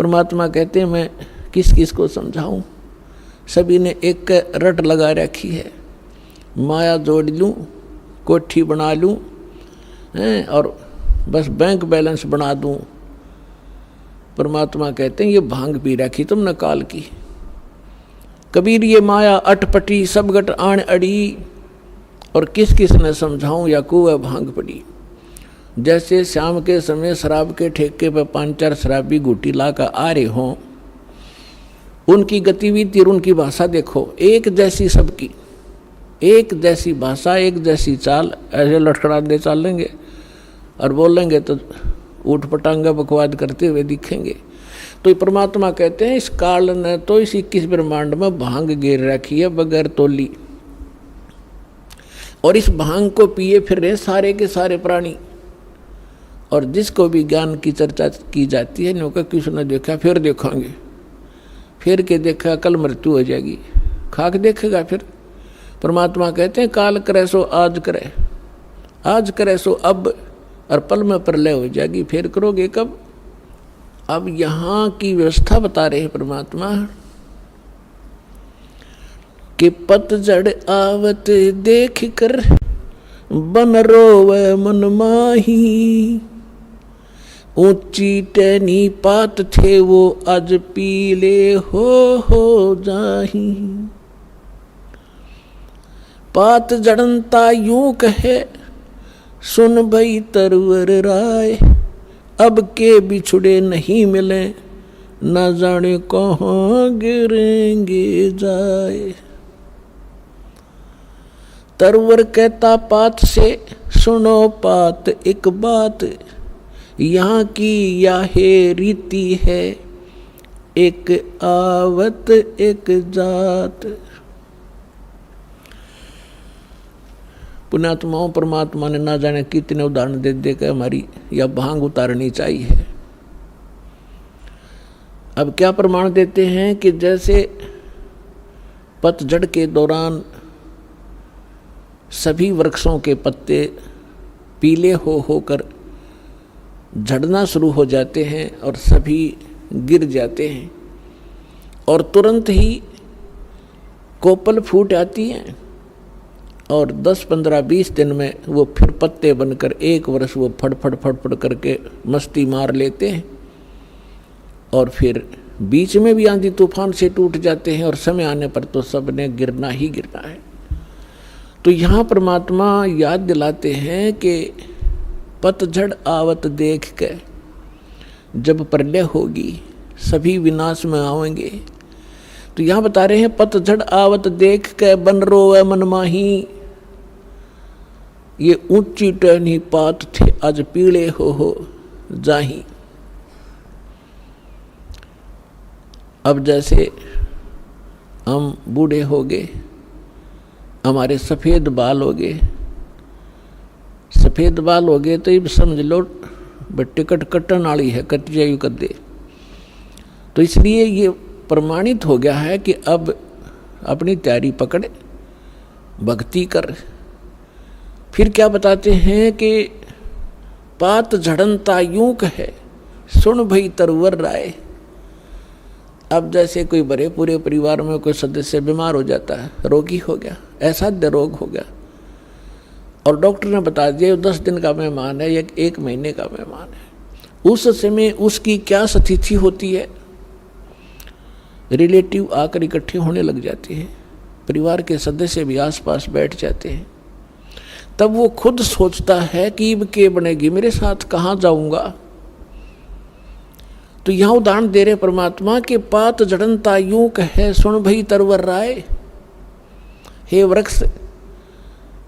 परमात्मा कहते हैं मैं किस किस को समझाऊं, सभी ने एक रट लगा रखी है, माया जोड़ लूं, कोठी बना लूं और बस बैंक बैलेंस बना दूं। परमात्मा कहते हैं ये भांग पी रखी तुमने काल की। कबीर ये माया अटपटी सब गट आण अड़ी, और किस किस ने समझाऊं या कुएं भांग पड़ी। जैसे शाम के समय शराब के ठेके पर 5-4 शराबी घूटी ला कर आ रहे हों, उनकी गतिविधि और उनकी भाषा देखो, एक जैसी सबकी, एक जैसी भाषा, एक जैसी चाल, ऐसे लटखड़ाते चलेंगे और बोलेंगे तो ऊट पटांगा बकवाद करते हुए दिखेंगे। तो परमात्मा कहते हैं इस काल ने तो इस 21 ब्रह्मांड में भांग गिर रखी है बगैर तोली, और इस भांग को पिए फिर रहे सारे के सारे प्राणी। और जिसको भी ज्ञान की चर्चा की जाती है न्यों का किसने देखा, फिर देखेंगे, फिर के देखा कल मृत्यु हो जाएगी, खाक देखेगा फिर। परमात्मा कहते हैं काल करे सो आज करे, आज करे सो अब, और पल में प्रलय हो जाएगी, फिर करोगे कब। अब यहाँ की व्यवस्था बता रहे हैं परमात्मा कि पतझड़ आवत देख कर बन रोवे मन माही, ऊंची टहनी पात थे वो आज पीले हो जाही। पात जड़नता यूं कहे सुन भई तरवर राय, अब के बिछुड़े नहीं मिले न जाने कहाँ गिरेंगे जाए। तरवर कहता पात से सुनो पात एक बात, यहाँ की याहे रीति है एक आवत एक जात। पुण्यात्माओं परमात्मा ने ना जाने कितने उदाहरण दे दे के हमारी या भांग उतारनी चाहिए। अब क्या प्रमाण देते हैं कि जैसे पतझड़ के दौरान सभी वृक्षों के पत्ते पीले होकर झड़ना शुरू हो जाते हैं और सभी गिर जाते हैं, और तुरंत ही कोपल फूट आती हैं, और 10, 15, 20 दिन में वो फिर पत्ते बनकर 1 वर्ष वो फड़ करके मस्ती मार लेते हैं, और फिर बीच में भी आंधी तूफान से टूट जाते हैं, और समय आने पर तो सब ने गिरना ही गिरना है। तो यहाँ परमात्मा याद दिलाते हैं कि पतझड़ आवत देख के जब प्रलय होगी सभी विनाश में आएंगे। तो यहाँ बता रहे हैं पतझड़ आवत देख के बन रोवे मन माही, ये ऊंची टहनी पात थे आज पीले हो जाही। अब जैसे हम बूढ़े हो गए, हमारे सफ़ेद बाल हो गए, सफ़ेद बाल हो गए तो ये समझ लो टिकट कटन वाली है, कट जायु कर दे। तो इसलिए ये प्रमाणित हो गया है कि अब अपनी तैयारी पकड़, भक्ति कर। फिर क्या बताते हैं कि पात झड़नता यूं कहे सुन भई तरवर राय। अब जैसे कोई बड़े पूरे परिवार में कोई सदस्य बीमार हो जाता है, रोगी हो गया, असाध्य रोग हो गया, और डॉक्टर ने बता दिया 10 दिन का मेहमान है या 1 महीने का मेहमान है। उस समय उसकी क्या स्थिति होती है, रिलेटिव आकर इकट्ठे होने लग जाते हैं, परिवार के सदस्य भी आसपास बैठ जाते हैं। तब वो खुद सोचता है कि अब के बनेगी, मेरे साथ कहाँ जाऊंगा। तो यहाँ उदाहरण दे रहे परमात्मा के पात जड़नता यूं कहे सुन भई तरवर राय। हे वृक्ष,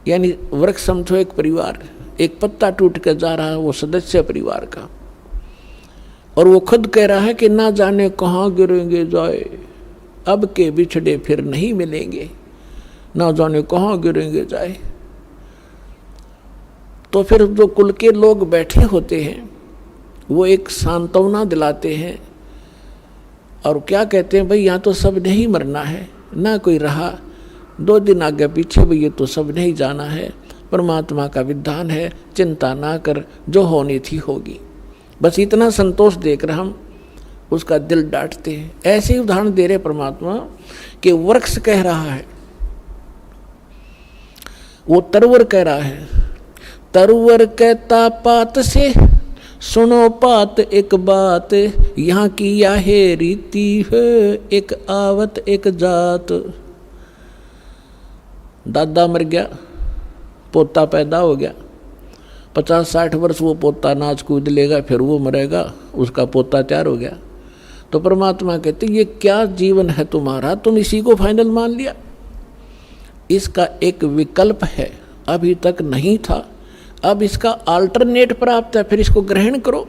यानी वृक्ष समझो एक परिवार, एक पत्ता टूट कर जा रहा है वो सदस्य परिवार का, और वो खुद कह रहा है कि ना जाने कहाँ गिरेंगे जाए, अब के बिछड़े फिर नहीं मिलेंगे, ना जाने कहाँ गिरेंगे जाए। तो फिर जो कुल के लोग बैठे होते हैं वो एक सांत्वना दिलाते हैं, और क्या कहते हैं, भाई यहाँ तो सब नहीं मरना है, ना कोई रहा 2 दिन आगे पीछे भी ये तो सब नहीं जाना है, परमात्मा का विधान है, चिंता ना कर, जो होनी थी होगी। बस इतना संतोष देकर हम उसका दिल डांटते हैं। ऐसे ही उदाहरण दे रहे परमात्मा कि वृक्ष कह रहा है, वो तरवर कह रहा है, तरवर कहता पात से सुनो पात एक बात, यहाँ की याहे रीति है एक आवत एक जात। दादा मर गया, पोता पैदा हो गया, 50-60 वर्ष वो पोता नाच कूद लेगा, फिर वो मरेगा, उसका पोता तैयार हो गया। तो परमात्मा कहते ये क्या जीवन है तुम्हारा, तुम इसी को फाइनल मान लिया। इसका एक विकल्प है, अभी तक नहीं था, अब इसका अल्टरनेट प्राप्त है, फिर इसको ग्रहण करो।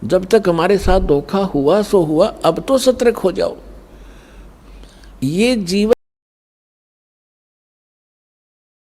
जब तक हमारे साथ धोखा हुआ सो हुआ, अब तो सतर्क हो जाओ। ये जीवन